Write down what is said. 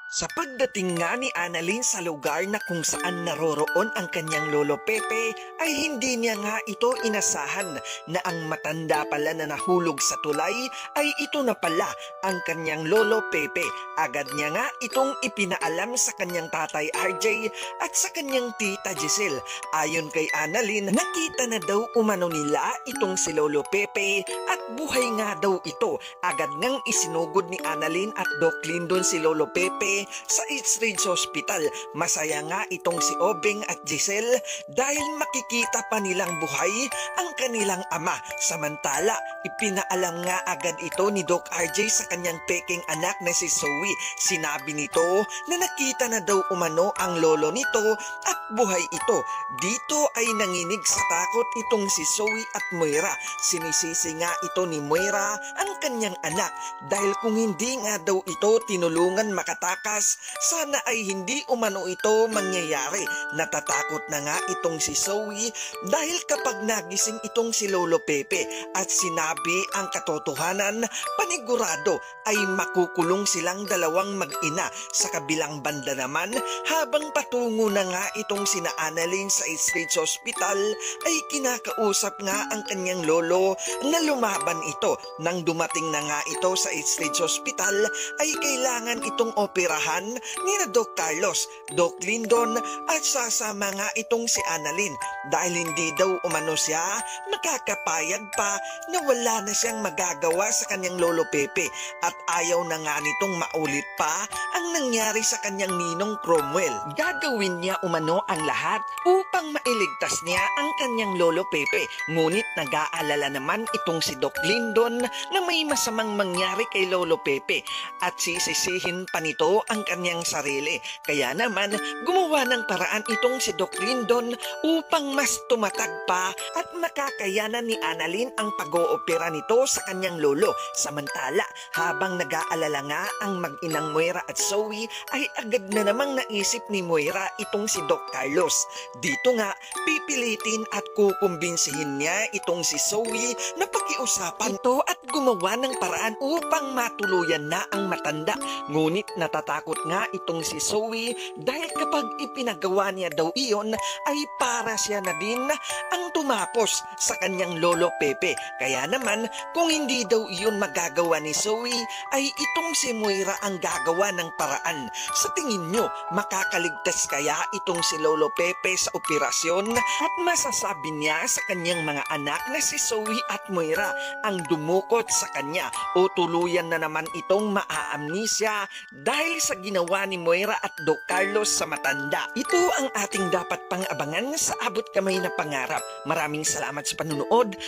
Sa pagdating nga ni Annalyn sa lugar na kung saan naroroon ang kanyang lolo Pepe ay hindi niya nga ito inasahan na ang matanda pala na nahulog sa tulay ay ito na pala ang kanyang lolo Pepe. Agad niya nga itong ipinaalam sa kanyang tatay RJ at sa kanyang tita Giselle. Ayon kay Annalyn, nakita na daw umano nila itong si lolo Pepe at buhay nga daw ito. Agad ngang isinugod ni Annalyn at Doc Lindon si lolo Pepe sa East Ridge Hospital. Masaya nga itong si Obeng at Giselle dahil makikita pa nilang buhay ang kanilang ama. Samantala, ipinaalam nga agad ito ni Doc RJ sa kanyang peking anak na si Zoe. Sinabi nito na nakita na daw umano ang lolo nito at buhay ito. Dito ay nanginig sa takot itong si Zoe at Moira. Sinisisi nga ito ni Moira ang kanyang anak dahil kung hindi nga daw ito tinulungan makatakas, sana ay hindi umano ito mangyayari. Natatakot na nga itong si Zoe dahil kapag nagising itong si lolo Pepe at sinabi ang katotohanan, panigurado ay makukulong silang dalawang mag-ina. Sa kabilang banda naman, habang patungo na nga itong sina Annalyn sa East Ridge Hospital, ay kinakausap nga ang kanyang lolo na lumaban ito. Nang dumating na nga ito sa East Ridge Hospital, ay kailangan itong operahan ni Doc Carlos, Doc Lindon at sasama nga itong si Annalyn dahil hindi daw umano siya makakapayag pa na wala na siyang magagawa sa kanyang lolo Pepe at ayaw na nga nitong maulit pa ang nangyari sa kanyang ninong Cromwell. Gagawin niya umano ang lahat upang mailigtas niya ang kanyang lolo Pepe. Ngunit nag-aalala naman itong si Doc Lindon na may masamang mangyari kay lolo Pepe at sisisihin pa nito ang kanyang sarili. Kaya naman gumawa ng paraan itong si Doc Lindon upang mas tumatag pa at makakayanan ni Annalyn ang pag-oopera nito sa kanyang lolo. Samantala, habang nag-aalala nga ang mag-inang Moira at Zoe, ay agad na namang naisip ni Moira itong si Doc Carlos. Dito nga, pipilitin at kukumbinsihin niya itong si Zoe na pakiusapan ito at gumawa ng paraan upang matuluyan na ang matanda. Ngunit natatakot nga itong si Zoe dahil kapag ipinagawa niya daw iyon ay para siya na din ang tumapos sa kanyang lolo Pepe. Kaya naman kung hindi daw iyon magagawa ni Zoe ay itong si Moira ang gagawa ng paraan. Sa tingin nyo, makakaligtas kaya itong si lolo Pepe sa operasyon at masasabi niya sa kanyang mga anak na si Zoe at Moira ang dumukot sa kanya o tuluyan na naman itong maaamnisya dahil sa ginawa ni Moira at Doc Carlos sa matanda. Ito ang ating dapat pang-abangan sa abot kamay na pangarap. Maraming salamat sa panunood.